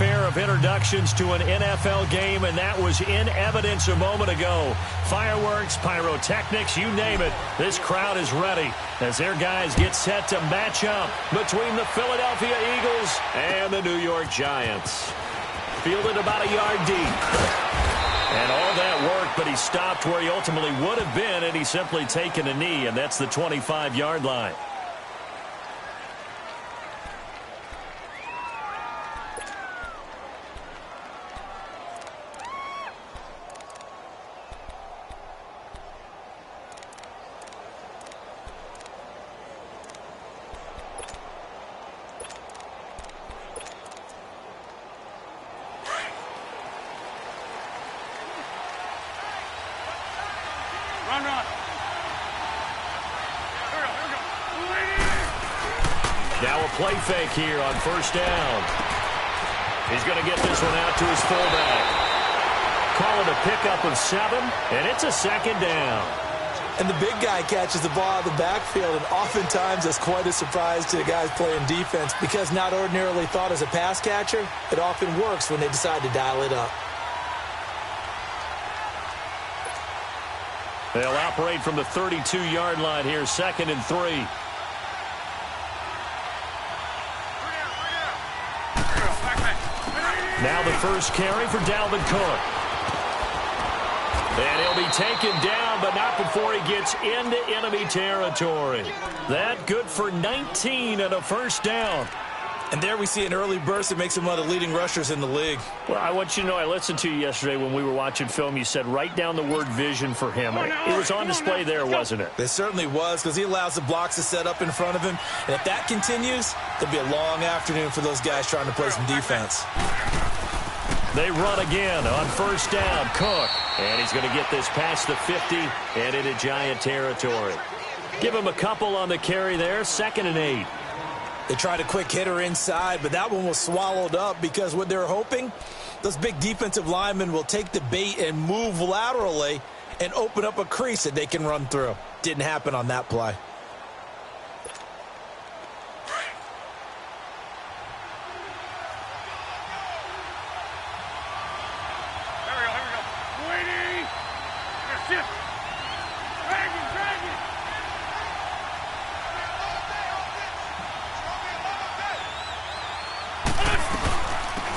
fanfare of introductions to an NFL game, and that was in evidence a moment ago. Fireworks, pyrotechnics, you name it. This crowd is ready as their guys get set to match up between the Philadelphia Eagles and the New York Giants. Fielded about a yard deep. And all that work, but he stopped where he ultimately would have been, and he's simply taken a knee, and that's the 25-yard line. Now a play fake here on first down. He's going to get this one out to his fullback. Call it a pickup of 7, and it's a second down. And the big guy catches the ball out of the backfield, and oftentimes that's quite a surprise to the guys playing defense because not ordinarily thought as a pass catcher, it often works when they decide to dial it up. They'll operate from the 32-yard line here, 2nd and 3. Now the first carry for Dalvin Cook. And he'll be taken down, but not before he gets into enemy territory. That good for 19 and a first down. And there we see an early burst that makes him one of the leading rushers in the league. Well, I want you to know, I listened to you yesterday when we were watching film. You said write down the word vision for him. It was on display there, wasn't it? It certainly was, because he allows the blocks to set up in front of him. And if that continues, there'll be a long afternoon for those guys trying to play some defense. They run again on first down. Cook. And he's going to get this past the 50 and into Giant territory. Give him a couple on the carry there. 2nd and 8. They tried a quick hitter inside, but that one was swallowed up because what they're hoping, those big defensive linemen will take the bait and move laterally and open up a crease that they can run through. Didn't happen on that play.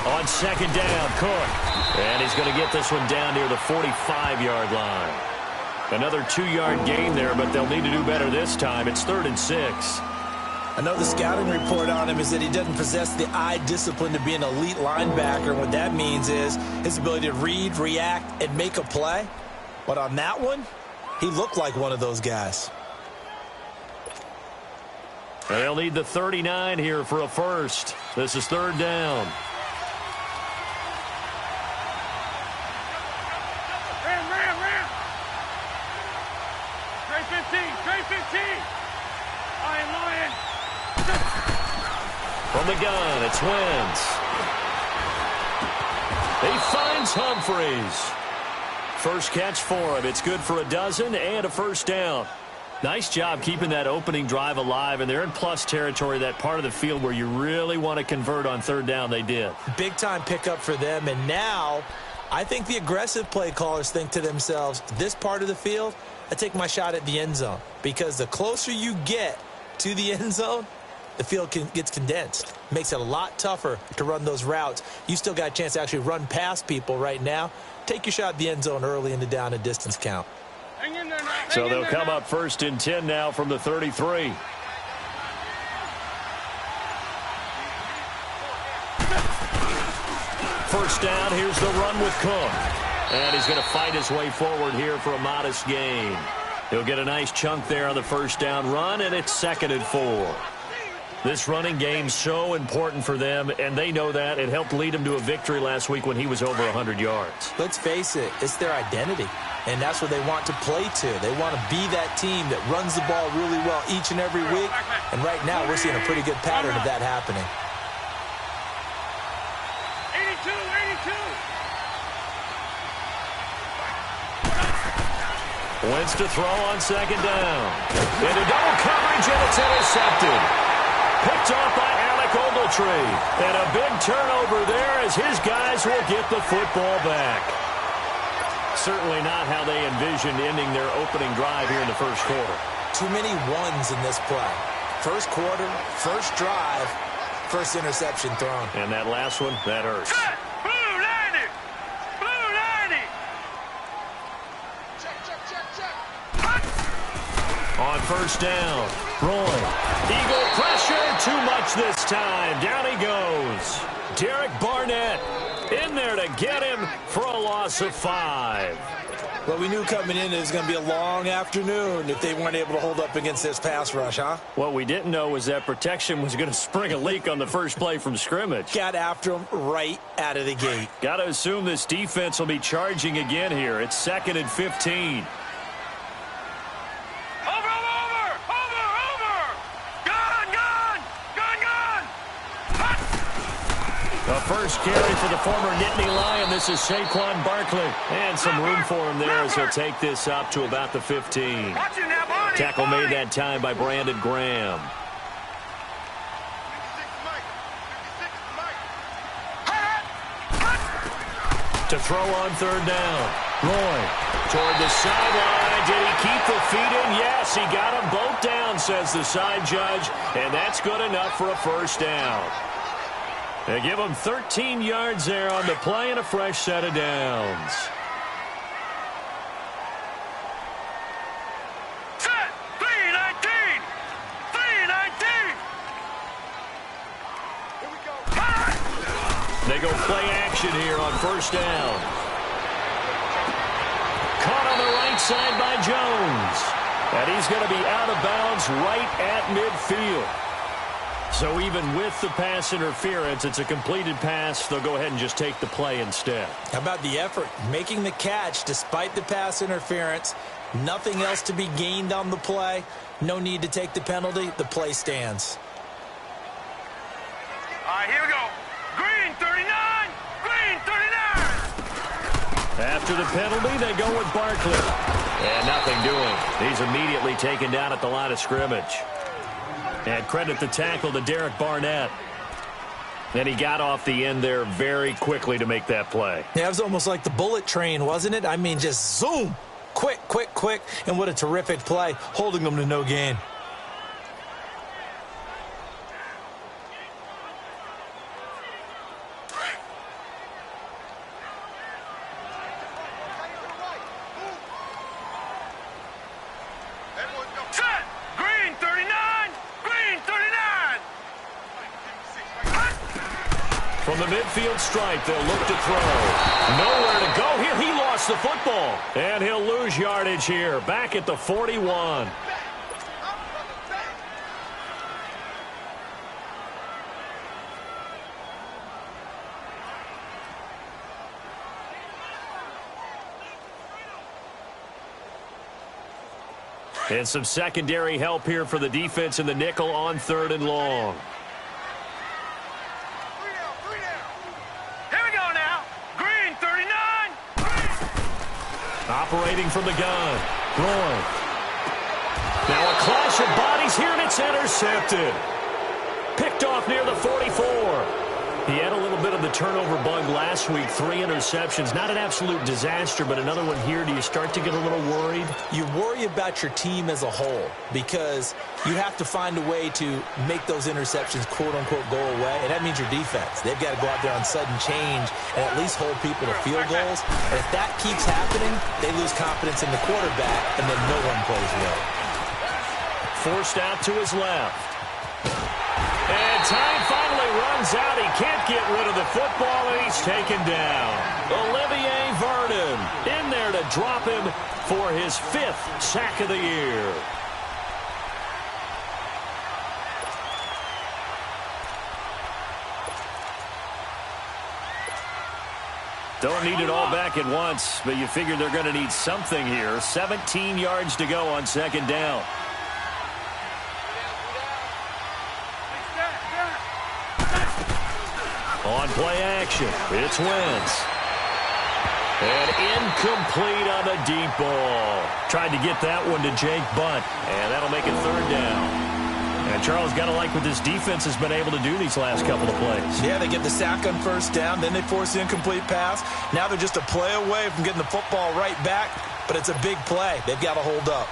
On 2nd down, Cook. And he's going to get this one down near the 45-yard line. Another 2-yard gain there, but they'll need to do better this time. It's 3rd and 6. I know the scouting report on him is that he doesn't possess the eye discipline to be an elite linebacker. And what that means is his ability to read, react, and make a play. But on that one, he looked like one of those guys. And they'll need the 39 here for a first. This is 3rd down. From the gun, it's Wentz. He finds Humphries. First catch for him. It's good for a dozen and a first down. Nice job keeping that opening drive alive, and they're in plus territory, that part of the field where you really want to convert on 3rd down. They did. Big-time pickup for them, and now I think the aggressive play callers think to themselves, this part of the field, I take my shot at the end zone, because the closer you get to the end zone, the field gets condensed. Makes it a lot tougher to run those routes. You still got a chance to actually run past people right now. Take your shot at the end zone early in the down and distance count. So they'll come up 1st and 10 now from the 33. First down, here's the run with Cook. And he's going to fight his way forward here for a modest gain. He'll get a nice chunk there on the first down run, and it's 2nd and 4. This running game's so important for them, and they know that. It helped lead them to a victory last week when he was over 100 yards. Let's face it, it's their identity, and that's what they want to play to. They want to be that team that runs the ball really well each and every week, and right now we're seeing a pretty good pattern of that happening. 82, 82. Wentz to throw on 2nd down. Into double coverage, and it's intercepted. Picked off by Alec Ogletree. And a big turnover there as his guys will get the football back. Certainly not how they envisioned ending their opening drive here in the first quarter. Too many ones in this play. First quarter, first drive, first interception thrown. And that last one, that hurts. Set! Blue 90! Blue 90! On first down, Roy. Eagle pressure, too much this time. Down he goes. Derek Barnett in there to get him for a loss of 5. Well, we knew coming in it was going to be a long afternoon if they weren't able to hold up against this pass rush, huh? What we didn't know was that protection was going to spring a leak on the first play from scrimmage. Got after him right out of the gate. Got to assume this defense will be charging again here. It's 2nd and 15. A first carry for the former Nittany Lion. This is Saquon Barkley. And some room for him there as he'll take this up to about the 15. Tackle made that time by Brandon Graham. To throw on third down. Roy toward the sideline. Did he keep the feet in? Yes, he got them both down, says the side judge. And that's good enough for a first down. They give him 13 yards there on the play and a fresh set of downs. Set! 3-19! 3-19! Here we go. They go play action here on first down. Caught on the right side by Jones. And he's going to be out of bounds right at midfield. So even with the pass interference, it's a completed pass. They'll go ahead and just take the play instead. How about the effort? Making the catch despite the pass interference. Nothing else to be gained on the play. No need to take the penalty. The play stands. All right, here we go. Green 39! Green 39! After the penalty, they go with Barkley. And nothing doing. He's immediately taken down at the line of scrimmage. And credit the tackle to Derek Barnett. And he got off the end there very quickly to make that play. Yeah, it was almost like the bullet train, wasn't it? I mean, just zoom. Quick, quick, quick. And what a terrific play, holding them to no gain. From the midfield stripe, they'll look to throw. Nowhere to go here. He lost the football. And he'll lose yardage here. Back at the 41. And some secondary help here for the defense in the nickel on 3rd and long. Operating from the gun. Roy. Now a clash of bodies here, and it's intercepted. Picked off near the 44. He had a little bit of the turnover bug last week. 3 interceptions. Not an absolute disaster, but another one here. Do you start to get a little worried? You worry about your team as a whole because you have to find a way to make those interceptions, quote-unquote, go away, and that means your defense. They've got to go out there on sudden change and at least hold people to field goals. And if that keeps happening, they lose confidence in the quarterback, and then no one plays well. Forced out to his left. And time finally runs out. He can't get rid of the football, and he's taken down. Olivier Vernon in there to drop him for his 5th sack of the year. Don't need it all back at once, but you figure they're going to need something here. 17 yards to go on 2nd down. On play action, it's Wentz. And incomplete on the deep ball. Tried to get that one to Jake Butt, and that'll make it 3rd down. And Charles, got to like what this defense has been able to do these last couple of plays. Yeah, they get the sack on first down, then they force the incomplete pass. Now they're just a play away from getting the football right back, but it's a big play. They've got to hold up.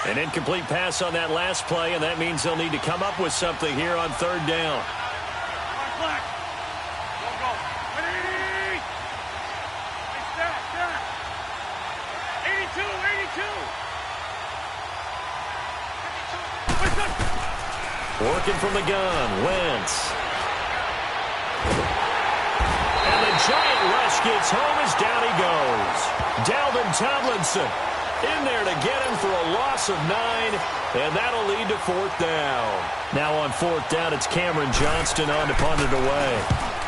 An incomplete pass on that last play, and that means they'll need to come up with something here on third down. Black. Go. Ready? Stack. 82. Working from the gun, Wentz. And the giant rush gets home as down he goes. Dalvin Tomlinson in there to get him for a loss of 9, and that'll lead to fourth down. Now on fourth down, it's Cameron Johnston on to punt it away.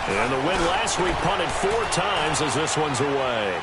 And the win last week punted 4 times as this one's away.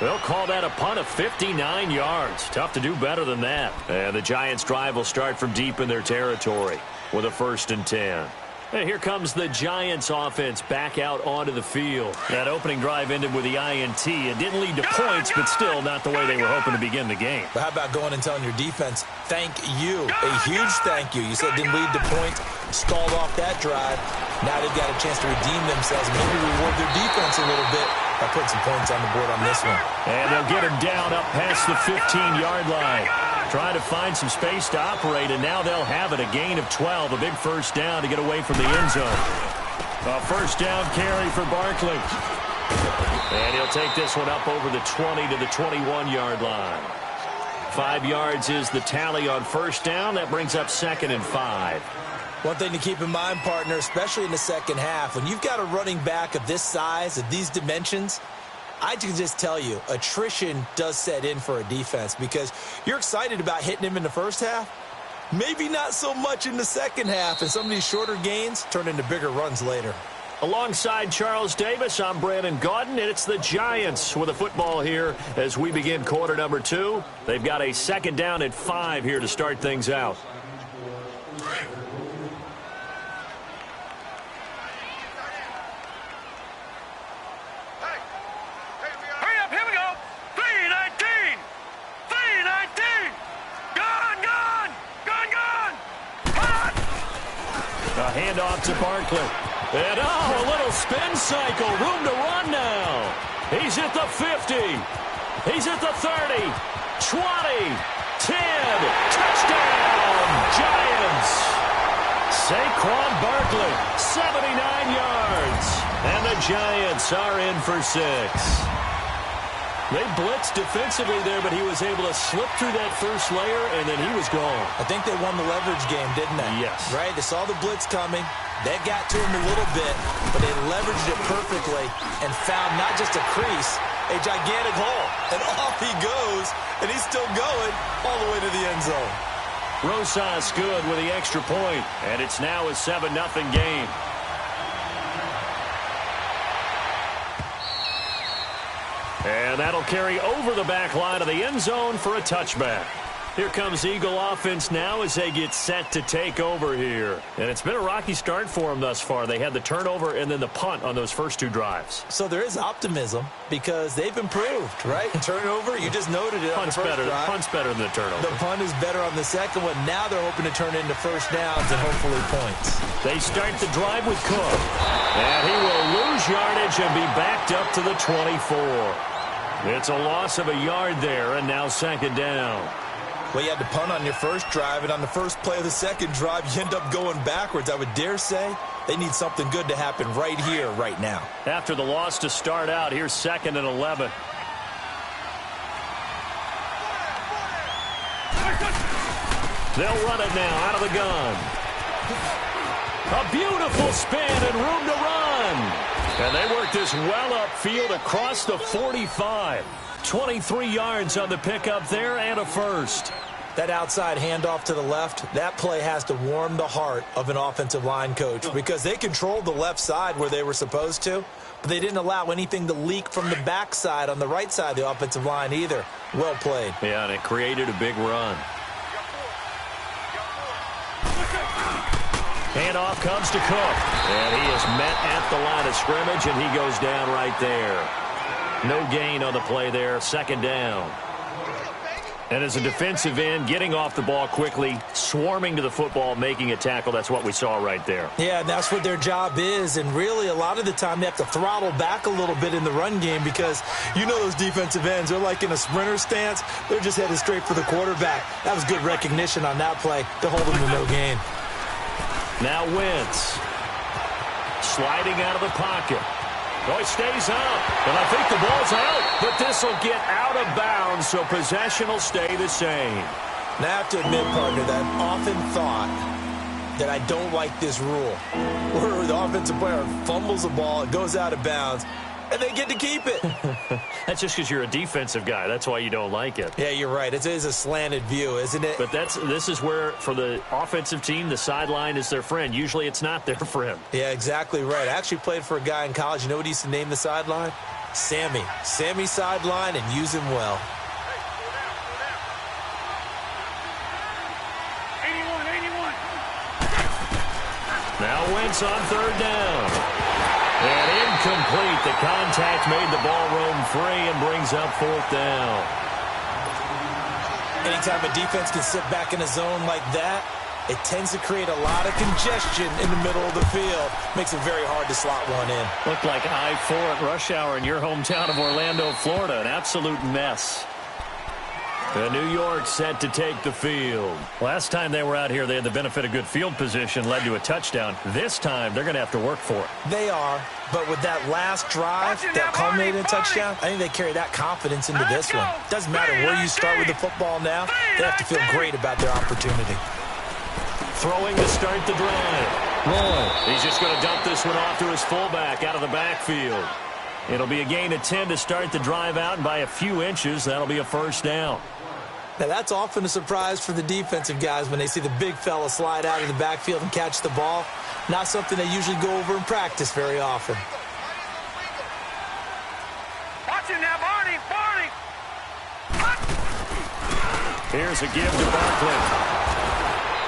They'll call that a punt of 59 yards. Tough to do better than that. And the Giants' drive will start from deep in their territory with a 1st and 10. And here comes the Giants offense back out onto the field. That opening drive ended with the INT. It didn't lead to points, but still not the way they were hoping to begin the game. But how about going and telling your defense, thank you, a huge thank you. You said it didn't lead to points, stalled off that drive. Now they've got a chance to redeem themselves, maybe reward their defense a little bit by putting some points on the board on this one. And they'll get him down up past the 15-yard line. Trying to find some space to operate, and now they'll have it. A gain of 12, a big first down to get away from the end zone. A first down carry for Barkley. And he'll take this one up over the 20 to the 21-yard line. 5 yards is the tally on first down. That brings up 2nd and 5. One thing to keep in mind, partner, especially in the second half, when you've got a running back of this size, of these dimensions, I can just tell you, attrition does set in for a defense because you're excited about hitting him in the first half. Maybe not so much in the second half, and some of these shorter gains turn into bigger runs later. Alongside Charles Davis, I'm Brandon Gaudin, and it's the Giants with a football here as we begin quarter number 2. They've got a 2nd down at 5 here to start things out. Handoff to Barkley. And a little spin cycle. Room to run now. He's at the 50. He's at the 30. 20. 10. Touchdown, Giants. Saquon Barkley, 79 yards. And the Giants are in for 6. They blitzed defensively there, but he was able to slip through that first layer, and then he was gone. I think they won the leverage game, didn't they? Yes. Right? They saw the blitz coming. That got to him a little bit, but they leveraged it perfectly and found not just a crease, a gigantic hole. And off he goes, and he's still going all the way to the end zone. Rosas good with the extra point, and it's now a 7-0 game. And that'll carry over the back line of the end zone for a touchback. Here comes Eagle offense now as they get set to take over here. And it's been a rocky start for them thus far. They had the turnover and then the punt on those first 2 drives. So there is optimism because they've improved, right? Turnover, you just noted it on the first drive. Punt's better than the turnover. The punt is better on the second one. Now they're hoping to turn it into first downs and hopefully points. They start the drive with Cook. And he will lose yardage and be backed up to the 24. It's a loss of a yard there, and now 2nd down. Well, you had to punt on your first drive, and on the first play of the second drive, you end up going backwards. I would dare say they need something good to happen right here, right now. After the loss to start out, here's 2nd and 11. They'll run it now out of the gun. A beautiful spin and room to run. And they work this well upfield across the 45. 23 yards on the pickup there and a first. That outside handoff to the left, that play has to warm the heart of an offensive line coach because they controlled the left side where they were supposed to, but they didn't allow anything to leak from the backside on the right side of the offensive line either. Well played. Yeah, and it created a big run. Handoff comes to Cook. And he is met at the line of scrimmage, and he goes down right there. No gain on the play there. Second down. And as a defensive end, getting off the ball quickly, swarming to the football, making a tackle, that's what we saw right there. Yeah, and that's what their job is. And really, a lot of the time, they have to throttle back a little bit in the run game because you know those defensive ends, they're like in a sprinter stance. They're just headed straight for the quarterback. That was good recognition on that play to hold them to no gain. Now Wentz. Sliding out of the pocket. Oh, he stays up, and I think the ball's out, but this will get out of bounds, so possession will stay the same. Now, I have to admit, partner, that I've often thought that I don't like this rule, where the offensive player fumbles the ball, it goes out of bounds, and they get to keep it. That's just because you're a defensive guy. That's why you don't like it. Yeah, you're right. It is a slanted view, isn't it? But this is where, for the offensive team, the sideline is their friend. Usually it's not their friend. Yeah, exactly right. I actually played for a guy in college. You know what he used to name the sideline? Sammy. Sammy sideline, and use him well. 81. Now Wentz on third down. And incomplete. The contact made the ball roam free and brings up fourth down. Anytime a defense can sit back in a zone like that, it tends to create a lot of congestion in the middle of the field. Makes it very hard to slot one in. Looked like I-4 at rush hour in your hometown of Orlando, Florida. An absolute mess. The New York set to take the field. Last time they were out here, they had the benefit of good field position, led to a touchdown. This time, they're going to have to work for it. They are, but with that last drive that culminated in a touchdown, I think they carry that confidence into this one. Doesn't matter where you start with the football now, they have to feel great about their opportunity. Throwing to start the drive. He's just going to dump this one off to his fullback out of the backfield. It'll be a gain of 10 to start the drive out, and by a few inches, that'll be a first down. Now, that's often a surprise for the defensive guys when they see the big fella slide out of the backfield and catch the ball. Not something they usually go over in practice very often. Watch it now, Barney. Here's a give to Barkley.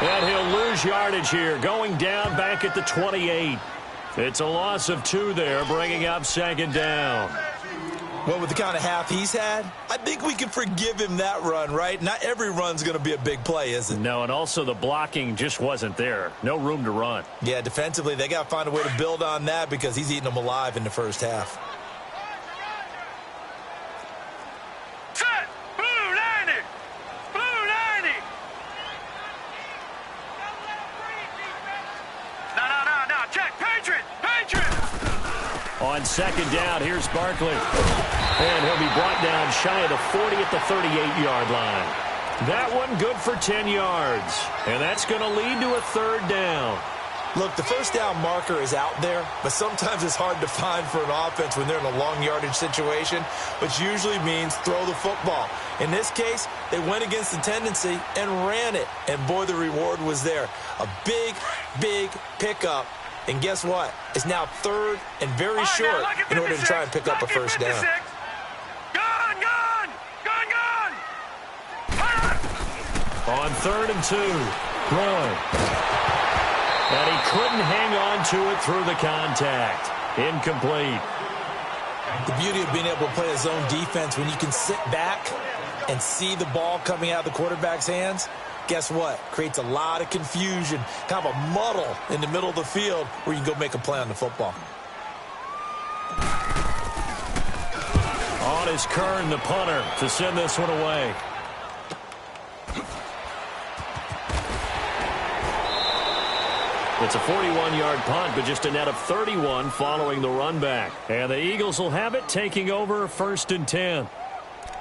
And he'll lose yardage here, going down back at the 28. It's a loss of 2 there, bringing up second down. Well, with the kind of half he's had, I think we can forgive him that run, right? Not every run's going to be a big play, is it? No, and also the blocking just wasn't there. No room to run. Yeah, defensively, they got to find a way to build on that because he's eating them alive in the first half. Set. Blue 90. No. Check. Patriot. On second down, here's Barkley. And he'll be brought down shy of the 40 at the 38-yard line. That one good for 10 yards. And that's going to lead to a third down. Look, the first down marker is out there, but sometimes it's hard to find for an offense when they're in a long yardage situation, which usually means throw the football. In this case, they went against the tendency and ran it. And boy, the reward was there. A big pickup. And guess what? It's now third and very short in order to try and pick up a first down. Gun! On 3rd and 2, throwing. And he couldn't hang on to it through the contact. Incomplete. The beauty of being able to play a zone defense when you can sit back and see the ball coming out of the quarterback's hands, guess what? Creates a lot of confusion, kind of a muddle in the middle of the field where you can go make a play on the football. On is Kern, the punter, to send this one away. It's a 41-yard punt, but just a net of 31 following the run back. And the Eagles will have it, taking over 1st and 10.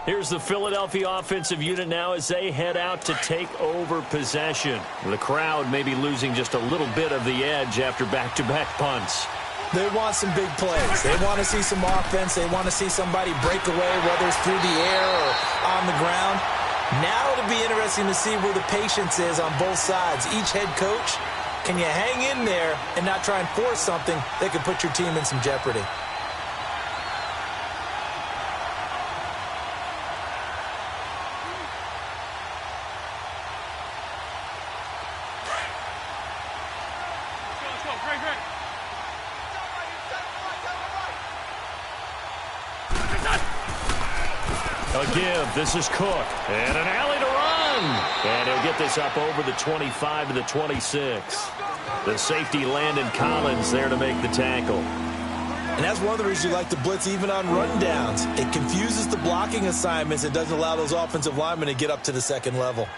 Here's the Philadelphia offensive unit now as they head out to take over possession. The crowd may be losing just a little bit of the edge after back-to-back punts. They want some big plays. They want to see some offense. They want to see somebody break away, whether it's through the air or on the ground. Now it'll be interesting to see where the patience is on both sides. Each head coach, can you hang in there and not try and force something that could put your team in some jeopardy? A give. This is Cook. And an alley to run. And he'll get this up over the 25 to the 26. The safety Landon Collins there to make the tackle. And that's one of the reasons you like to blitz even on run downs. It confuses the blocking assignments. It doesn't allow those offensive linemen to get up to the second level.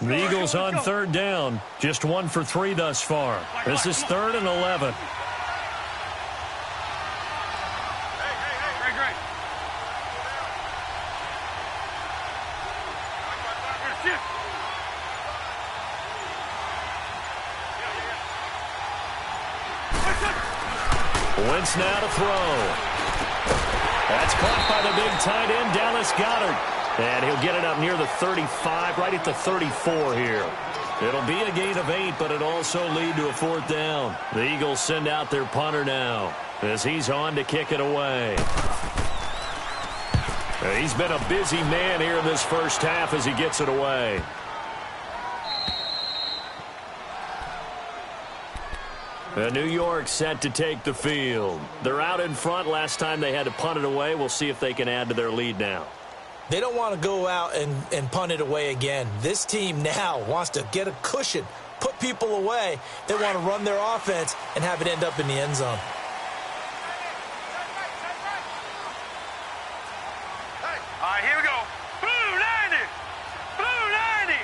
The Eagles on third down. Just 1 for 3 thus far. This is 3rd and 11. Wentz now to throw. That's caught by the big tight end, Dallas Goedert. And he'll get it up near the 35, right at the 34 here. It'll be a gain of 8, but it'll also lead to a 4th down. The Eagles send out their punter now as he's on to kick it away. He's been a busy man here in this first half as he gets it away. New York set to take the field. They're out in front. Last time they had to punt it away. We'll see if they can add to their lead now. They don't want to go out and punt it away again. This team now wants to get a cushion, put people away. They want to run their offense and have it end up in the end zone. All right, here we go. Blue 90. Blue 90.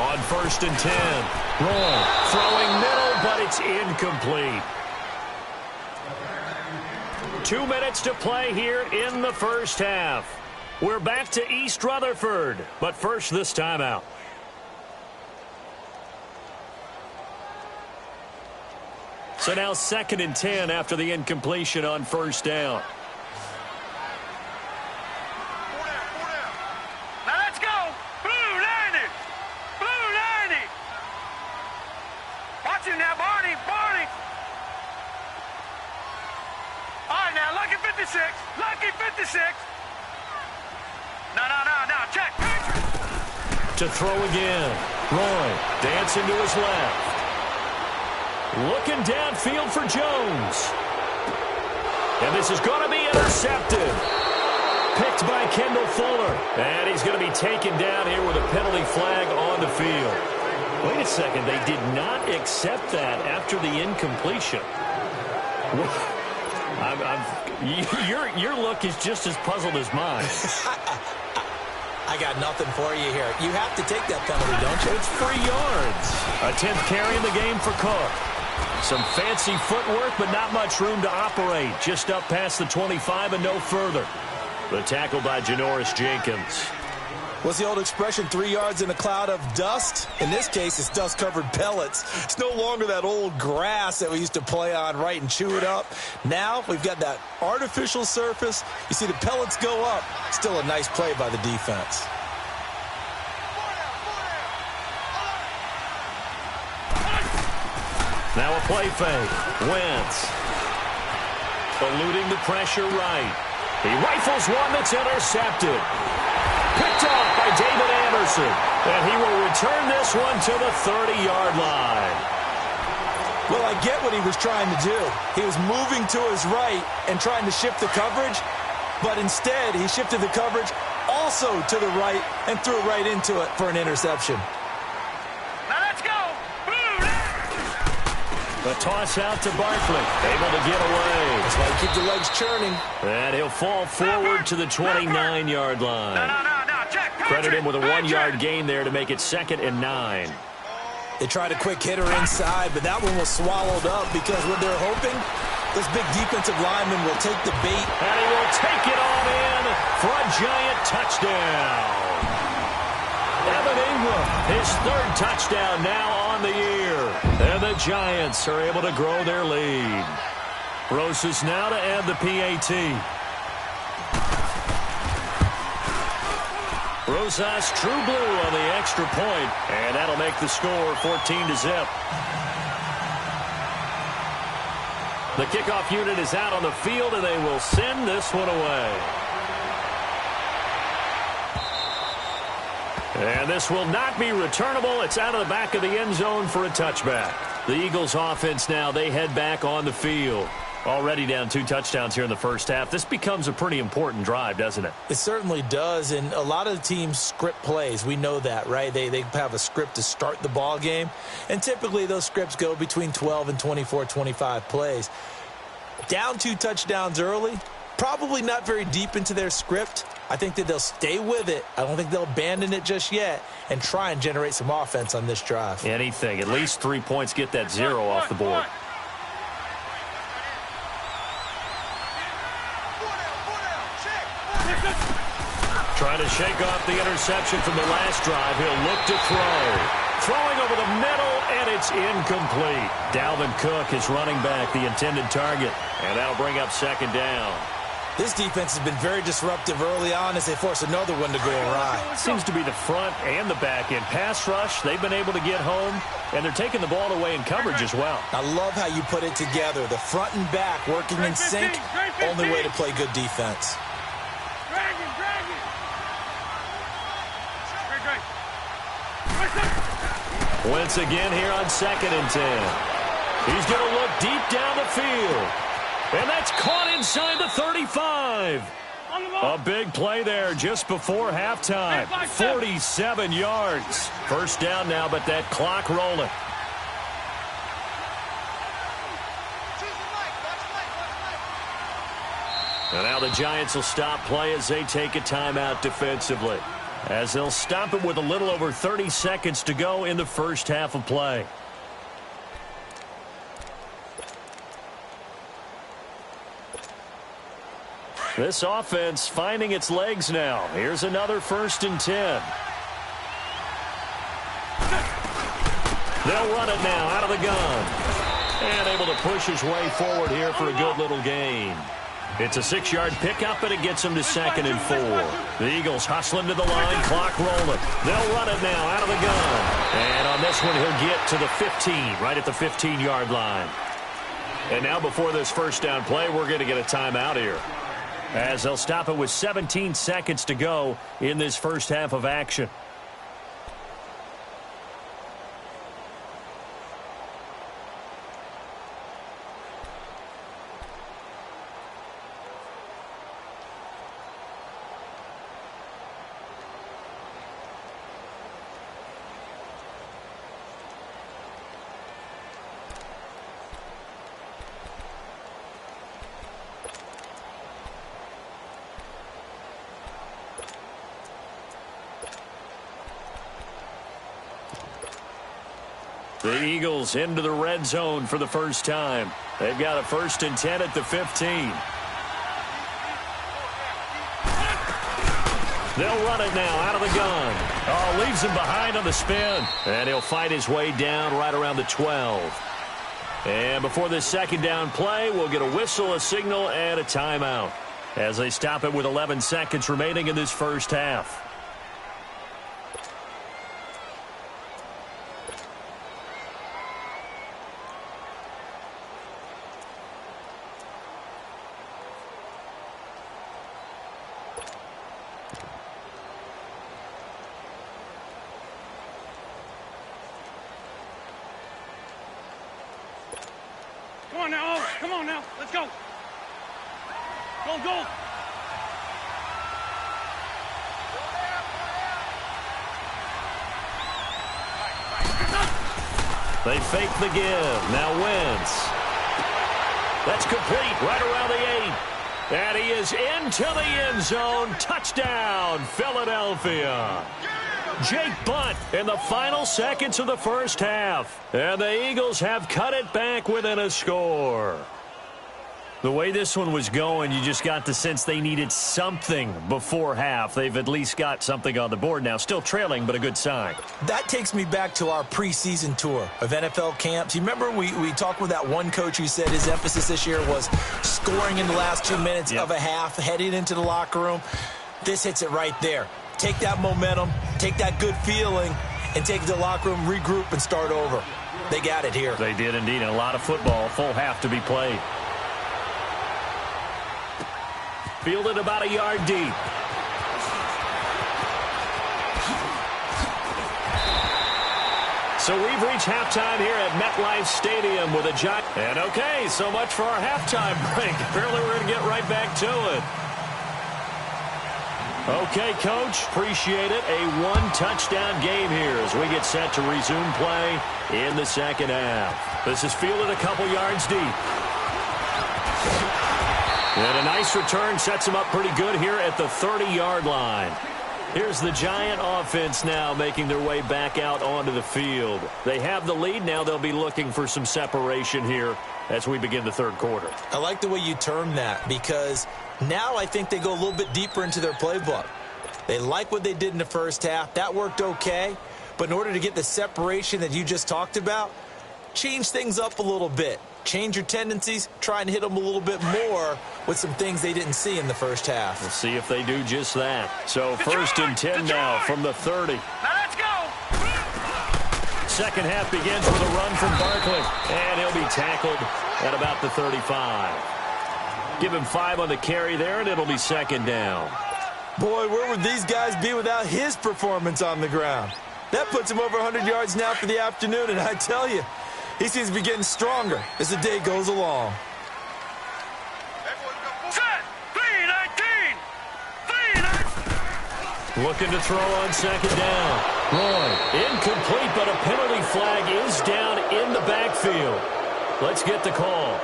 On 1st and 10. Roy throwing middle, but it's incomplete. 2 minutes to play here in the first half. We're back to East Rutherford, but first this timeout. So now 2nd and 10 after the incompletion on 1st down. Now let's go. Blue 90. Blue 90. Watch him now, Barney. Barney. All right, now, lucky 56. Lucky 56. No. Check. To throw again. Roy dancing to his left. Looking downfield for Jones. And this is going to be intercepted. Picked by Kendall Fuller. And he's going to be taken down here with a penalty flag on the field. Wait a second. They did not accept that after the incompletion. Your look is just as puzzled as mine. I got nothing for you here. You have to take that penalty, don't you? It's 3 yards. A 10th carry in the game for Cook. Some fancy footwork, but not much room to operate. Just up past the 25 and no further. The tackle by Janoris Jenkins. What's the old expression, 3 yards in a cloud of dust? In this case, it's dust-covered pellets. It's no longer that old grass that we used to play on, right, and chew it up. Now we've got that artificial surface. You see the pellets go up. Still a nice play by the defense. Now a play fake. Wentz. Eluding the pressure right. He rifles one that's intercepted. Picked off by David Anderson. And he will return this one to the 30-yard line. Well, I get what he was trying to do. He was moving to his right and trying to shift the coverage, but instead he shifted the coverage also to the right and threw it right into it for an interception. Now let's go. The toss out to Barkley. Able to get away. That's why you keep the legs churning. And he'll fall forward to the 29-yard line. No. Check. Credit him with a 1-yard gain there to make it 2nd and 9. They tried a quick hitter inside, but that one was swallowed up because what they're hoping, this big defensive lineman will take the bait. And he will take it all in for a giant touchdown. Evan Ingram, his 3rd touchdown now on the year. And the Giants are able to grow their lead. Rosas now to add the PAT. Rosas true blue on the extra point, and that'll make the score 14-0. The kickoff unit is out on the field, and they will send this one away. And this will not be returnable. It's out of the back of the end zone for a touchback. The Eagles offense now, they head back on the field. Already down 2 touchdowns here in the first half. This becomes a pretty important drive, doesn't it? It certainly does, and a lot of the teams script plays. We know that, right? They have a script to start the ball game, and typically those scripts go between 12 and 24, 25 plays. Down 2 touchdowns early, probably not very deep into their script. I think that they'll stay with it. I don't think they'll abandon it just yet and try and generate some offense on this drive. Anything. At least 3 points, get that 0 off the board. Trying to shake off the interception from the last drive. He'll look to throw. Throwing over the middle, and it's incomplete. Dalvin Cook is running back, the intended target. And that'll bring up second down. This defense has been very disruptive early on as they force another one to go awry. Seems to be the front and the back end. Pass rush, they've been able to get home, and they're taking the ball away in coverage as well. I love how you put it together. The front and back working in sync, only way to play good defense. Once again here on 2nd and 10. He's going to look deep down the field. And that's caught inside the 35. A big play there just before halftime. 47 yards. First down now, but that clock rolling. And now the Giants will stop play as they take a timeout defensively. As they'll stop it with a little over 30 seconds to go in the first half of play. This offense finding its legs now. Here's another 1st and 10. They'll run it now out of the gun. And able to push his way forward here for a good little gain. It's a 6-yard pickup, and it gets him to 2nd and 4. The Eagles hustling to the line, clock rolling. They'll run it now out of the gun. And on this one, he'll get to the 15, right at the 15-yard line. And now before this first down play, we're going to get a timeout here, as they'll stop it with 17 seconds to go in this first half of action. The Eagles into the red zone for the first time. They've got a 1st and 10 at the 15. They'll run it now out of the gun. Oh, leaves him behind on the spin. And he'll fight his way down right around the 12. And before this second down play, we'll get a whistle, a signal, and a timeout, as they stop it with 11 seconds remaining in this first half. Come on now, Owen. Come on now. Let's go. Go, go. They fake the give. Now Wentz. That's complete right around the 8. And he is into the end zone. Touchdown, Philadelphia. Jake Butt in the final seconds of the first half. And the Eagles have cut it back within a score. The way this one was going, you just got the sense they needed something before half. They've at least got something on the board now. Still trailing, but a good sign. That takes me back to our preseason tour of NFL camps. You remember we talked with that one coach who said his emphasis this year was scoring in the last 2 minutes of a half, heading into the locker room. This hits it right there. Take that momentum, take that good feeling, and take it to the locker room, regroup, and start over. They got it here. They did indeed, and a lot of football, full half to be played. Fielded about a yard deep. So we've reached halftime here at MetLife Stadium with a Giant. And okay, so much for our halftime break. Apparently we're going to get right back to it. Okay, Coach, appreciate it. A one-touchdown game here as we get set to resume play in the second half. This is fielded a couple yards deep. And a nice return sets him up pretty good here at the 30-yard line. Here's the Giant offense now making their way back out onto the field. They have the lead. Now they'll be looking for some separation here as we begin the third quarter. I like the way you term that because now I think they go a little bit deeper into their playbook. They like what they did in the first half. That worked okay. But in order to get the separation that you just talked about, change things up a little bit. Change your tendencies, try and hit them a little bit more with some things they didn't see in the first half. We'll see if they do just that. So first and 10 now from the 30. Now let's go. Second half begins with a run from Barkley. And he'll be tackled at about the 35. Give him 5 on the carry there, and it'll be second down. Boy, where would these guys be without his performance on the ground? That puts him over 100 yards now for the afternoon, and I tell you, he seems to be getting stronger as the day goes along. Set. 3-19. 3-19. Looking to throw on second down. Roy, incomplete, but a penalty flag is down in the backfield. Let's get the call.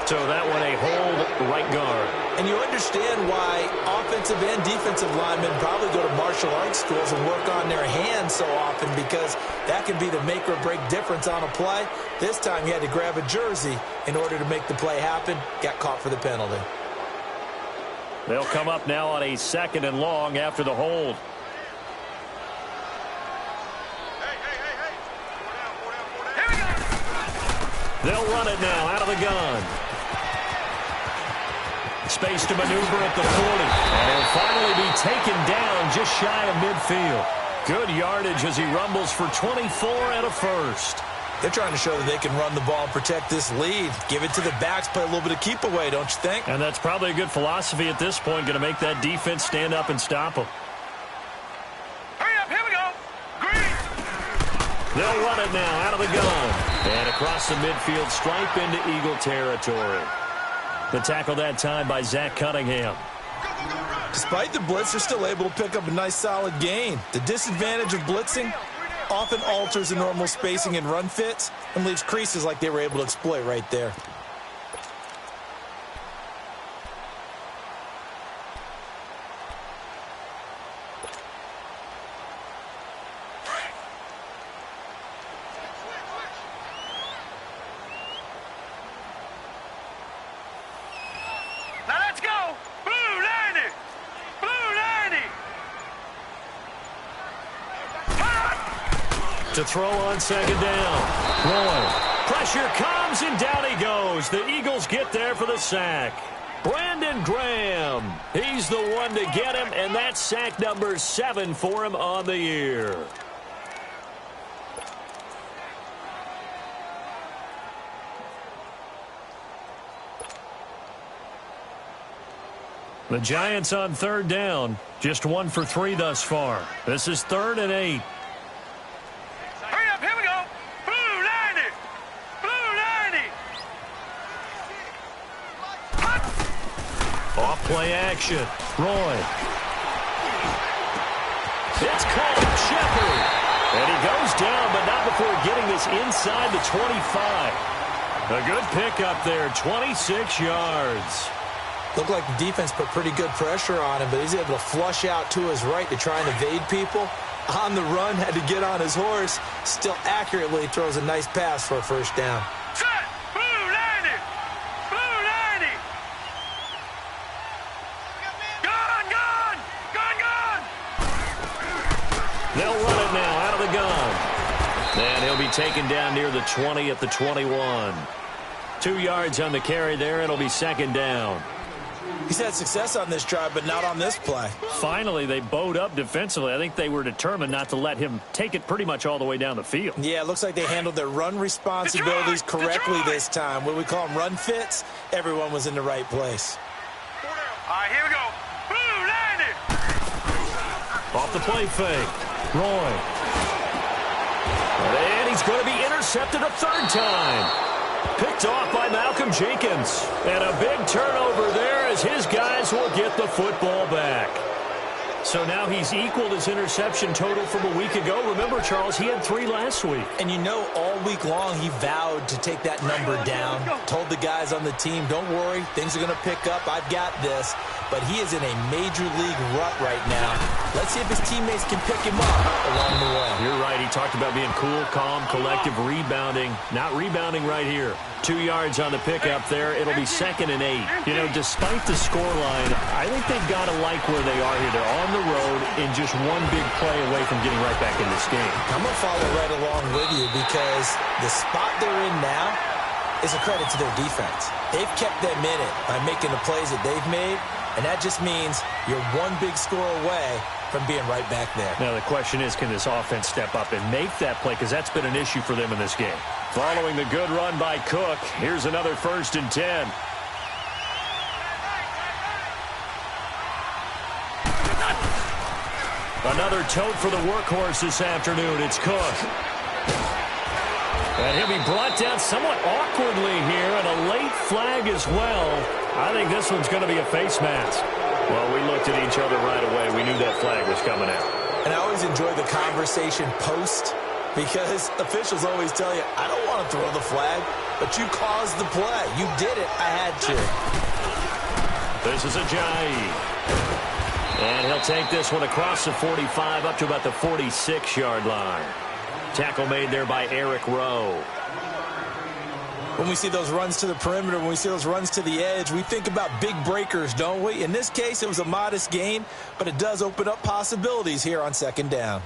So that one a hold right guard. And you understand why offensive and defensive linemen probably go to martial arts schools and work on their hands so often because that can be the make or break difference on a play. This time you had to grab a jersey in order to make the play happen. Got caught for the penalty. They'll come up now on a second and long after the hold. Here we go. They'll run it now out of the gun. Space to maneuver at the 40. And he'll finally be taken down just shy of midfield. Good yardage as he rumbles for 24 and a first. They're trying to show that they can run the ball and protect this lead. Give it to the backs, play a little bit of keep away, don't you think? And that's probably a good philosophy at this point. Going to make that defense stand up and stop them. Hurry up. Here we go. Green. They'll run it now out of the gun. And across the midfield stripe into Eagle territory. The tackle that time by Zach Cunningham. Despite the blitz, they're still able to pick up a nice solid gain. The disadvantage of blitzing often alters the normal spacing and run fits and leaves creases like they were able to exploit right there. Now let's go. Blue 90. Blue 90. To throw on second down. Roy. Pressure comes, and down he goes. The Eagles get there for the sack. Brandon Graham. He's the one to get him, and that's sack number 7 for him on the year. The Giants on third down. Just 1 for 3 thus far. This is 3rd and 8. Hurry up. Here we go. Blue 90. Blue 90. Off play action. Roy. It's called Shepard. And he goes down, but not before getting this inside the 25. A good pickup there, 26 yards. Looked like the defense put pretty good pressure on him, but he's able to flush out to his right to try and evade people. On the run, had to get on his horse. Still accurately throws a nice pass for a first down. Set. Blue 90. Blue 90. Gone. Gone. Gone. Gone. They'll run it now out of the gun. And he'll be taken down near the 20 at the 21. 2 yards on the carry there. It'll be second down. He's had success on this drive, but not on this play. Finally, they bowed up defensively. I think they were determined not to let him take it pretty much all the way down the field. Yeah, it looks like they handled their run responsibilities correctly this time. What we call them run fits, everyone was in the right place. All right, here we go. Blue 90. Off the play fake. Roy. And he's going to be intercepted a third time. Picked off by Malcolm Jenkins. And a big turnover there as his guys will get the football back. So now he's equaled his interception total from a week ago. Remember, Charles, he had 3 last week. And you know, all week long he vowed to take that number down. Told the guys on the team, don't worry, things are going to pick up. I've got this. But he is in a major league rut right now. Let's see if his teammates can pick him up along the way. You're right. He talked about being cool, calm, collective, rebounding. Not rebounding right here. 2 yards on the pickup there. It'll be 2nd and 8. You know, despite the scoreline, I think they've got to like where they are here. They're on the road in just one big play away from getting right back in this game. I'm going to follow right along with you because the spot they're in now is a credit to their defense. They've kept them in it by making the plays that they've made, and that just means you're one big score away from being right back there. Now the question is, can this offense step up and make that play? Because that's been an issue for them in this game. Following the good run by Cook, here's another 1st and 10. Another tote for the workhorse this afternoon. It's Cook. And he'll be brought down somewhat awkwardly here, and a late flag as well. I think this one's going to be a face mask. Well, we looked at each other right away. We knew that flag was coming out. And I always enjoy the conversation post because officials always tell you, I don't want to throw the flag, but you caused the play. You did it. I had to. This is Ajayi. And he'll take this one across the 45 up to about the 46-yard line. Tackle made there by Eric Rowe. When we see those runs to the perimeter, when we see those runs to the edge, we think about big breakers, don't we? In this case, it was a modest gain, but it does open up possibilities here on 2nd down.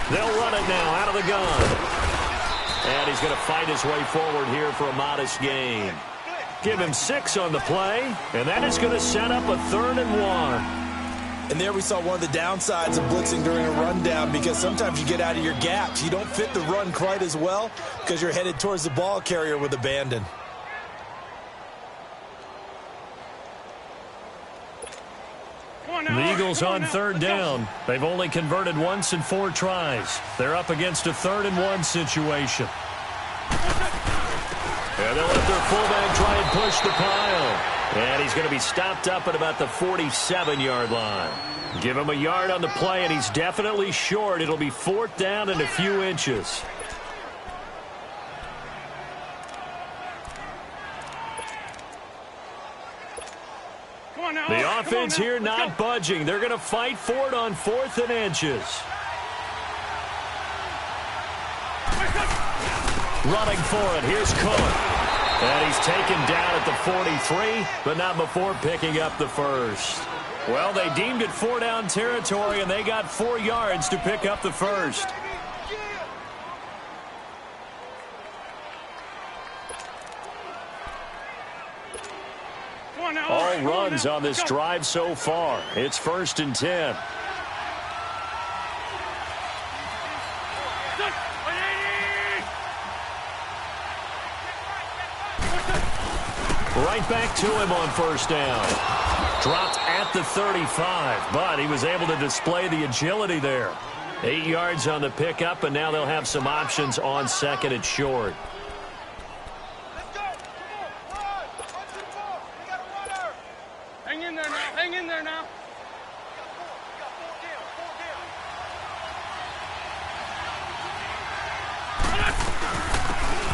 They'll run it now out of the gun. And he's going to fight his way forward here for a modest gain. Give him 6 on the play, and that is going to set up a 3rd and 1. And there we saw one of the downsides of blitzing during a rundown because sometimes you get out of your gaps. You don't fit the run quite as well because you're headed towards the ball carrier with abandon. The Eagles on 3rd down. They've only converted once in 4 tries. They're up against a 3rd and 1 situation. And they'll let their fullback try and push the pile. And he's going to be stopped up at about the 47-yard line. Give him a yard on the play, and he's definitely short. It'll be 4th down and a few inches. The offense here not budging. They're going to fight for it on 4th and inches. Running for it. Here's Cook. And he's taken down at the 43, but not before picking up the first. Well, they deemed it 4-down territory, and they got 4 yards to pick up the first. All runs on this drive so far. It's 1st and 10. Right back to him on 1st down. Dropped at the 35, but he was able to display the agility there. 8 yards on the pickup, and now they'll have some options on 2nd and short. Hang in there now.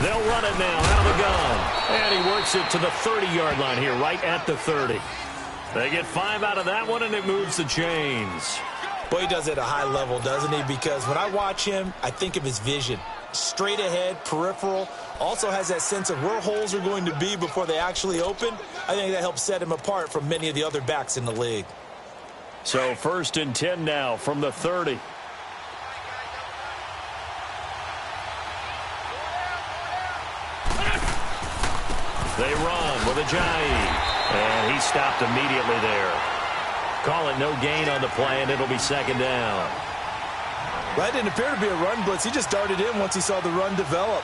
They'll run it now out of the gun. And he works it to the 30-yard line here, right at the 30. They get 5 out of that one, and it moves the chains. Boy, he does it at a high level, doesn't he? Because when I watch him, I think of his vision. Straight ahead, peripheral. Also has that sense of where holes are going to be before they actually open. I think that helps set him apart from many of the other backs in the league. So 1st and 10 now from the 30. They run with Ajayi. And he stopped immediately there. Call it no gain on the play, and it'll be 2nd down. That didn't appear to be a run blitz. He just darted in once he saw the run develop.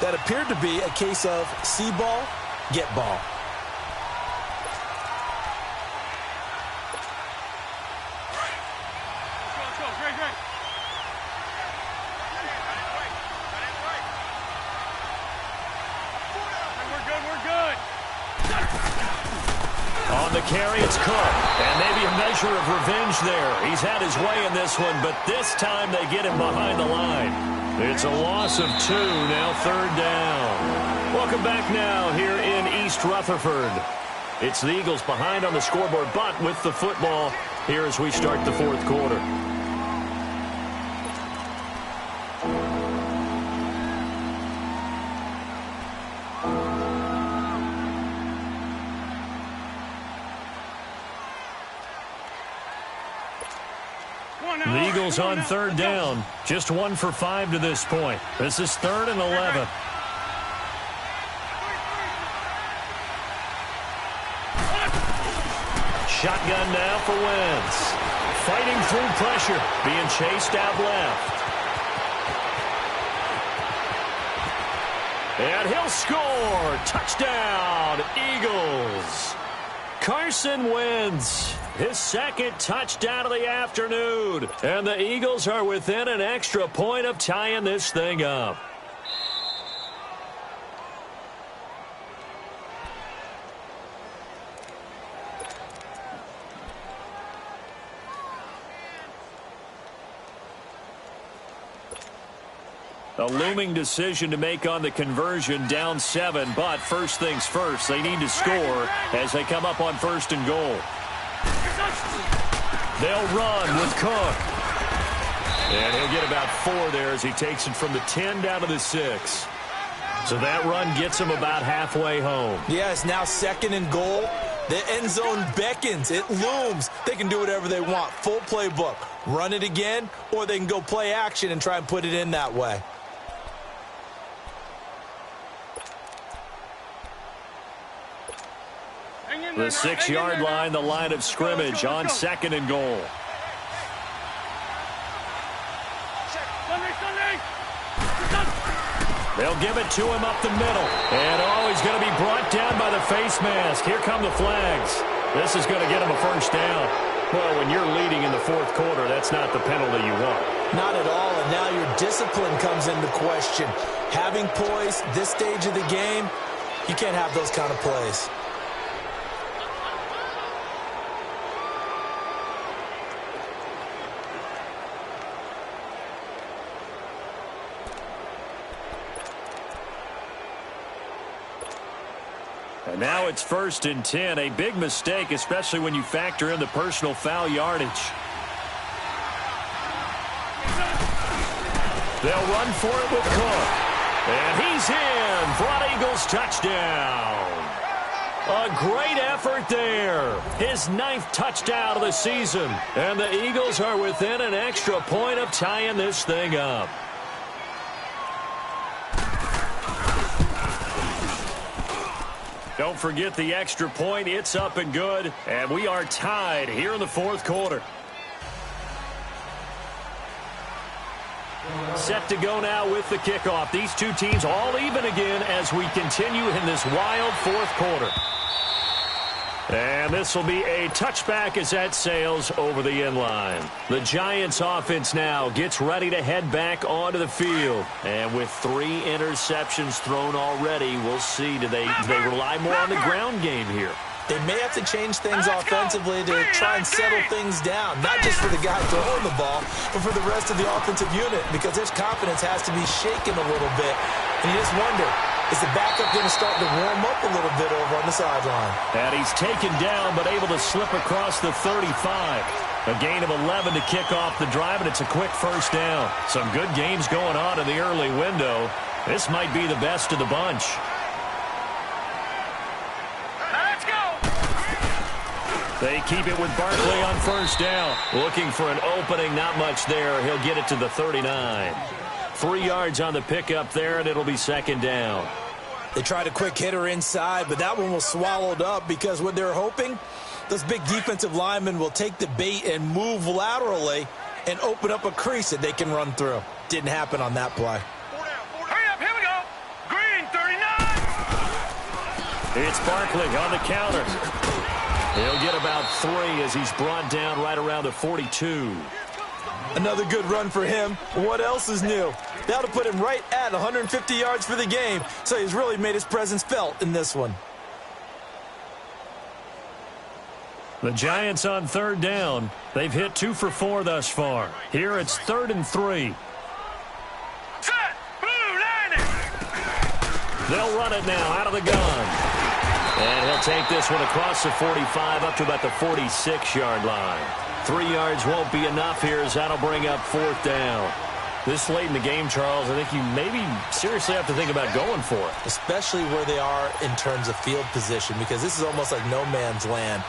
That appeared to be a case of see ball, get ball. On the carry, it's Cook. And maybe a measure of revenge there. He's had his way in this one, but this time they get him behind the line. It's a loss of 2, now 3rd down. Welcome back now here in East Rutherford. It's the Eagles behind on the scoreboard, but with the football here as we start the 4th quarter. The Eagles on 3rd down. Just 1 for 5 to this point. This is 3rd and 11. Shotgun now for Wentz. Fighting through pressure. Being chased out left. And he'll score. Touchdown, Eagles. Carson Wentz, his 2nd touchdown of the afternoon. And the Eagles are within an extra point of tying this thing up. A looming decision to make on the conversion, down 7, but first things first, they need to score as they come up on 1st and goal. They'll run with Cook. And he'll get about 4 there as he takes it from the 10 down to the 6. So that run gets him about halfway home. Yeah, it's now 2nd and goal. The end zone beckons. It looms. They can do whatever they want. Full playbook. Run it again, or they can go play action and try and put it in that way. The 6-yard line, the line of scrimmage on 2nd and goal. They'll give it to him up the middle. And he's going to be brought down by the face mask. Here come the flags. This is going to get him a 1st down. Well, when you're leading in the 4th quarter, that's not the penalty you want. Not at all, and now your discipline comes into question. Having poise this stage of the game, you can't have those kind of plays. And now it's 1st and 10. A big mistake, especially when you factor in the personal foul yardage. They'll run for it with Cook. And he's in for an Eagles touchdown. A great effort there. His 9th touchdown of the season. And the Eagles are within an extra point of tying this thing up. Don't forget the extra point. It's up and good. And we are tied here in the 4th quarter. Set to go now with the kickoff. These two teams all even again as we continue in this wild 4th quarter. And this will be a touchback as that sails over the end line. The Giants offense now gets ready to head back onto the field. And with 3 interceptions thrown already, we'll see. Do they rely more on the ground game here? They may have to change things offensively to try and settle things down, not just for the guy throwing the ball, but for the rest of the offensive unit, because his confidence has to be shaken a little bit. And you just wonder, is the backup going to start to warm up a little bit over on the sideline? And he's taken down, but able to slip across the 35. A gain of 11 to kick off the drive, and it's a quick 1st down. Some good games going on in the early window. This might be the best of the bunch. They keep it with Barkley on 1st down. Looking for an opening, not much there. He'll get it to the 39. 3 yards on the pickup there, and it'll be 2nd down. They tried a quick hitter inside, but that one was swallowed up because what they're hoping, those big defensive linemen will take the bait and move laterally and open up a crease that they can run through. Didn't happen on that play. Hurry up, here we go. Green 39. It's Barkley on the counter. He'll get about 3 as he's brought down right around the 42. Another good run for him. What else is new? That'll put him right at 150 yards for the game, so he's really made his presence felt in this one. The Giants on third down. They've hit 2 for 4 thus far. Here it's 3rd and 3. Set. Blue 90. They'll run it now out of the gun. And he'll take this one across the 45 up to about the 46-yard line. 3 yards won't be enough here as that'll bring up 4th down. This late in the game, Charles, I think you maybe seriously have to think about going for it. Especially where they are in terms of field position, because this is almost like no man's land.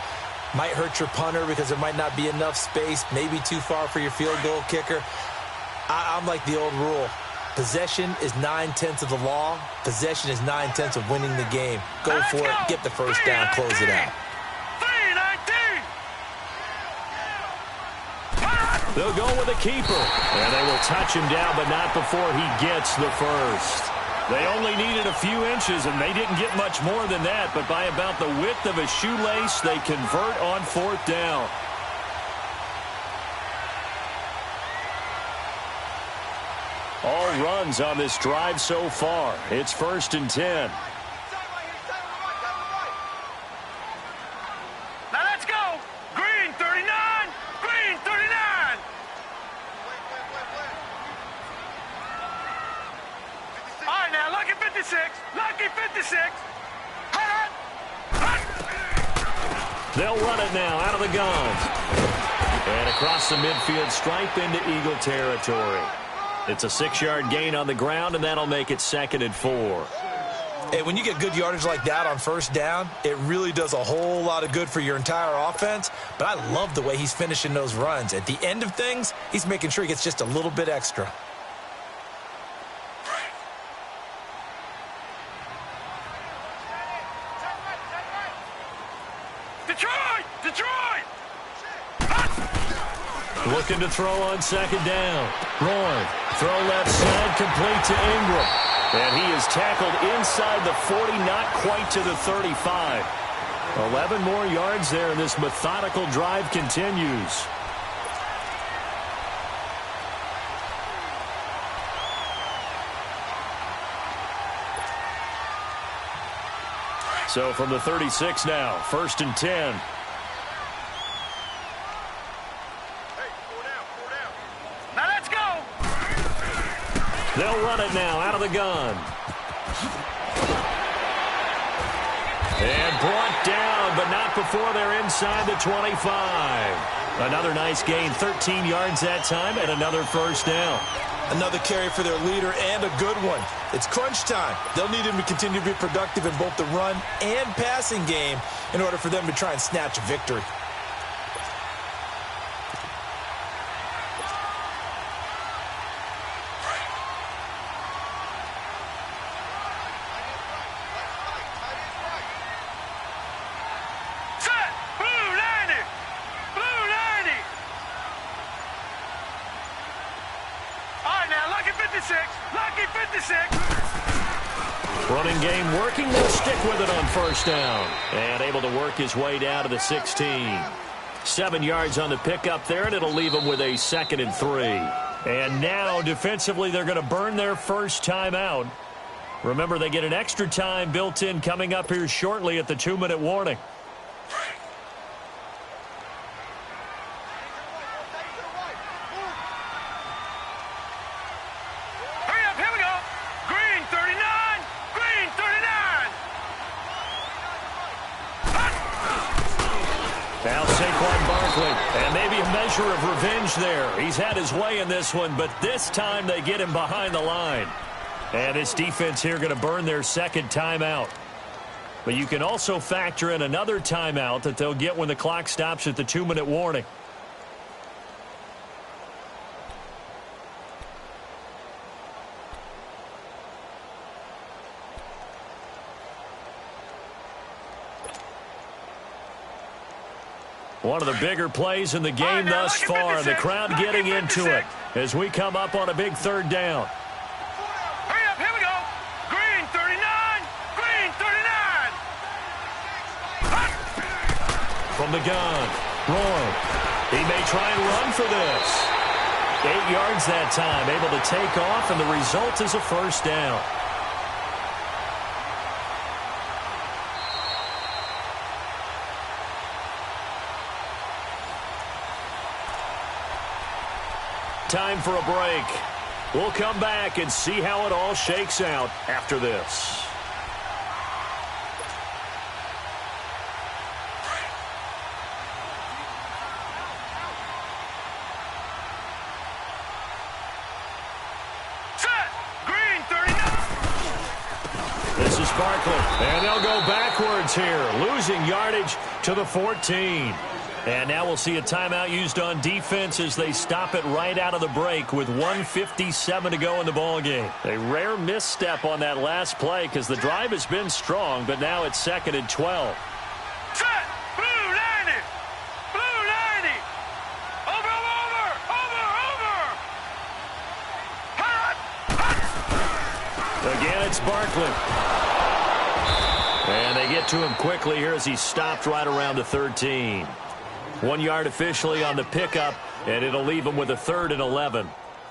Might hurt your punter because there might not be enough space, maybe too far for your field goal kicker. I'm like the old rule. Possession is 9/10 of the law. Possession is 9/10 of winning the game. Go for it, get the first down, close it out. 319. They'll go with a keeper. And they will touch him down, but not before he gets the first. They only needed a few inches, and they didn't get much more than that. But by about the width of a shoelace, they convert on 4th down. All runs on this drive so far. It's 1st and 10. Now let's go. Green 39. Green 39. All right, now, lucky 56. Lucky 56. Hut, hut. They'll run it now out of the gun. And across the midfield stripe into Eagle territory. It's a 6-yard gain on the ground, and that'll make it 2nd and 4. Hey, when you get good yardage like that on 1st down, it really does a whole lot of good for your entire offense. But I love the way he's finishing those runs. At the end of things, he's making sure he gets just a little bit extra. Detroit! Detroit! Looking to throw on 2nd down. Roy, throw left side, complete to Ingram. And he is tackled inside the 40, not quite to the 35. 11 more yards there, and this methodical drive continues. So from the 36 now, 1st and 10. Now let's go. They'll run it now out of the gun. And brought down, but not before they're inside the 25. Another nice gain, 13 yards that time, and another 1st down. Another carry for their leader, and a good one. It's crunch time. They'll need him to continue to be productive in both the run and passing game in order for them to try and snatch a victory. Set. Blue 90. Blue 90. All right, now, lucky 56. Lucky 56. Running game working. They'll stick with it on 1st down. And able to work his way down to the 16. 7 yards on the pickup there, and it'll leave him with a 2nd and 3. And now, defensively, they're going to burn their first timeout. Remember, they get an extra time built in coming up here shortly at the 2-minute warning. Hurry up, here we go. Green 39. Green 39. Now Saquon Barkley, and maybe a measure of revenge there. He's had his way in this one, but this time they get him behind the line. And this defense here going to burn their 2nd timeout. But you can also factor in another timeout that they'll get when the clock stops at the 2-minute warning. One of the bigger plays in the game thus far. The crowd getting into it as we come up on a big third down. Hurry up, here we go. Green 39, green 39. Hot. From the gun, Roy. He may try and run for this. 8 yards that time, able to take off, and the result is a first down. Time for a break. We'll come back and see how it all shakes out after this. Set. Green 39. This is Barkley, and they'll go backwards here, losing yardage to the 14. And now we'll see a timeout used on defense as they stop it right out of the break with 1:57 to go in the ballgame. A rare misstep on that last play because the drive has been strong, but now it's 2nd and 12. Set. Blue 90. Blue 90. Over, over, over, over. Hot, hot. Again, it's Barkley. And they get to him quickly here as he stopped right around the 13. 1 yard officially on the pickup, and it'll leave him with a 3rd and 11.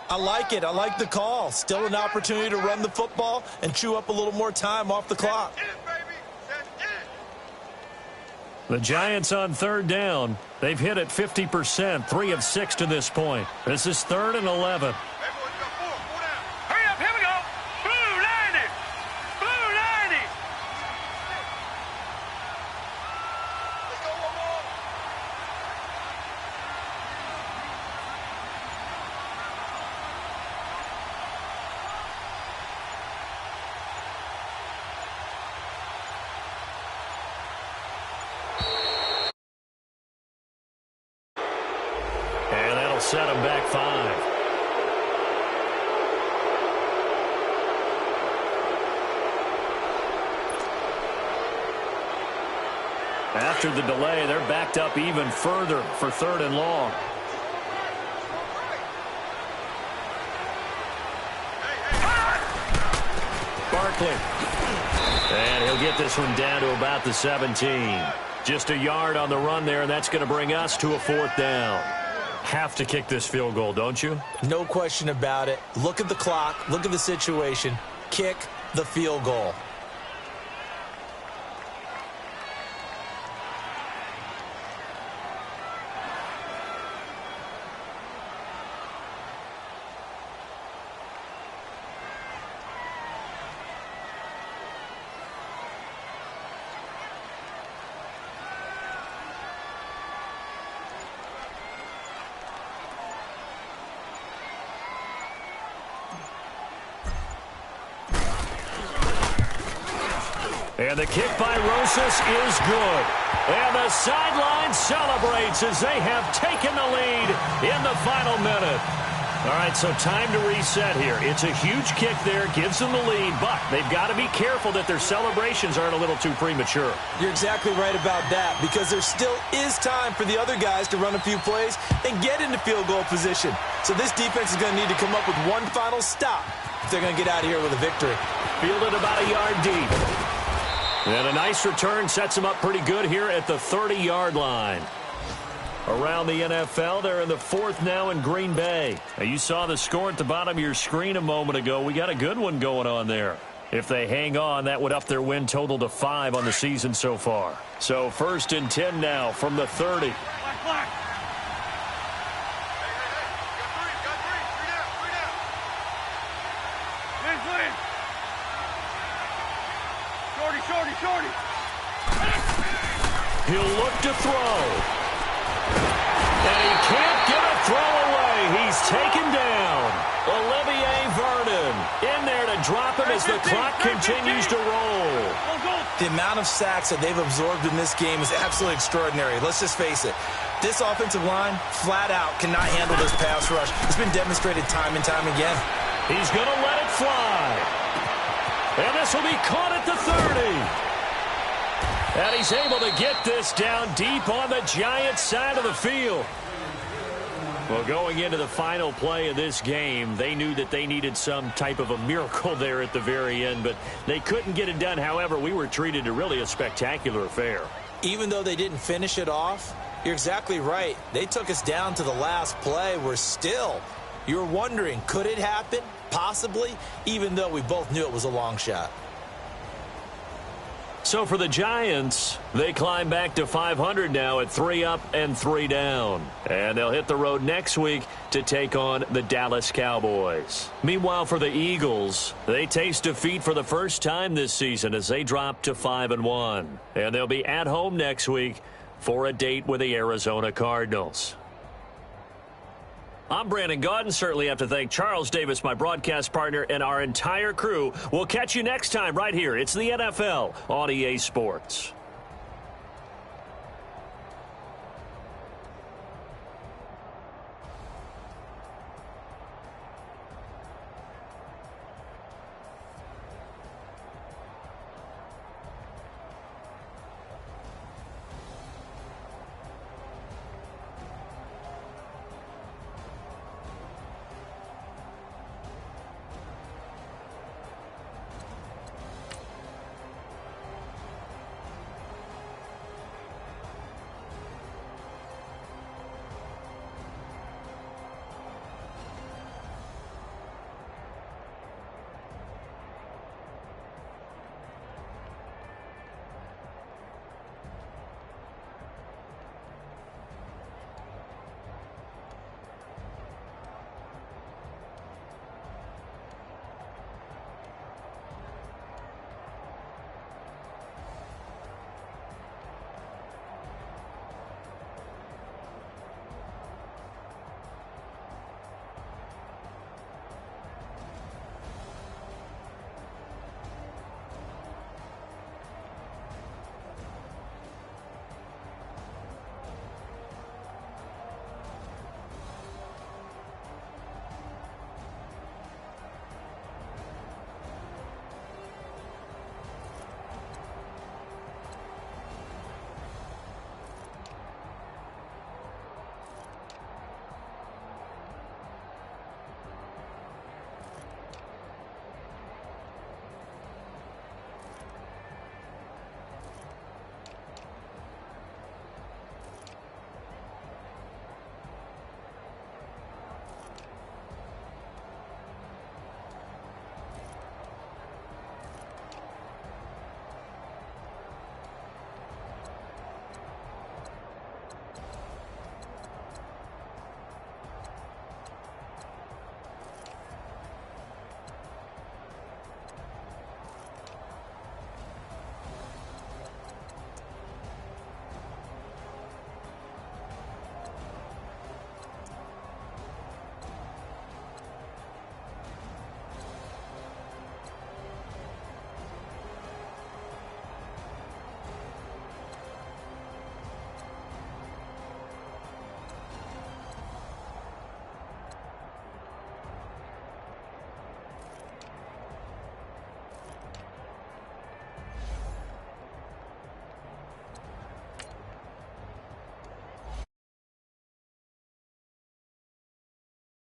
I like it. I like the call. Still an opportunity to run the football and chew up a little more time off the clock. The Giants on 3rd down. They've hit it 50%, 3 of 6 to this point. This is 3rd and 11. Hurry up, here we go. Blue 90. Blue 90. Let's go one more. And that'll set him back 5. After the delay, they're backed up even further for 3rd and long. Barkley. And he'll get this one down to about the 17. Just a yard on the run there, and that's going to bring us to a 4th down. Have to kick this field goal, don't you? No question about it. Look at the clock. Look at the situation. Kick the field goal. And the kick by Rosas is good. And the sideline celebrates as they have taken the lead in the final minute. All right, so time to reset here. It's a huge kick there, gives them the lead, but they've got to be careful that their celebrations aren't a little too premature. You're exactly right about that, because there still is time for the other guys to run a few plays and get into field goal position. So this defense is going to need to come up with one final stop if they're going to get out of here with a victory. Fielded about a yard deep. And a nice return sets him up pretty good here at the 30-yard line. Around the NFL, they're in the 4th now in Green Bay. Now, you saw the score at the bottom of your screen a moment ago. We got a good one going on there. If they hang on, that would up their win total to 5 on the season so far. So 1st and 10 now from the 30. Black, black. Shorty. He'll look to throw. And he can't get a throw away. He's taken down. Olivier Vernon in there to drop him as the clock continues to roll. The amount of sacks that they've absorbed in this game is absolutely extraordinary. Let's just face it. This offensive line, flat out, cannot handle this pass rush. It's been demonstrated time and time again. He's going to let it fly. And this will be caught at the 30. And he's able to get this down deep on the Giants' side of the field. Well, going into the final play of this game, they knew that they needed some type of a miracle there at the very end, but they couldn't get it done. However, we were treated to really a spectacular affair. Even though they didn't finish it off, you're exactly right. They took us down to the last play. We're still, you're wondering, could it happen? Possibly, even though we both knew it was a long shot. So for the Giants, they climb back to 500 now at 3 up and 3 down. And they'll hit the road next week to take on the Dallas Cowboys. Meanwhile, for the Eagles, they taste defeat for the first time this season as they drop to 5-1. And they'll be at home next week for a date with the Arizona Cardinals. I'm Brandon Gaudin. Certainly have to thank Charles Davis, my broadcast partner, and our entire crew. We'll catch you next time right here. It's the NFL on EA Sports.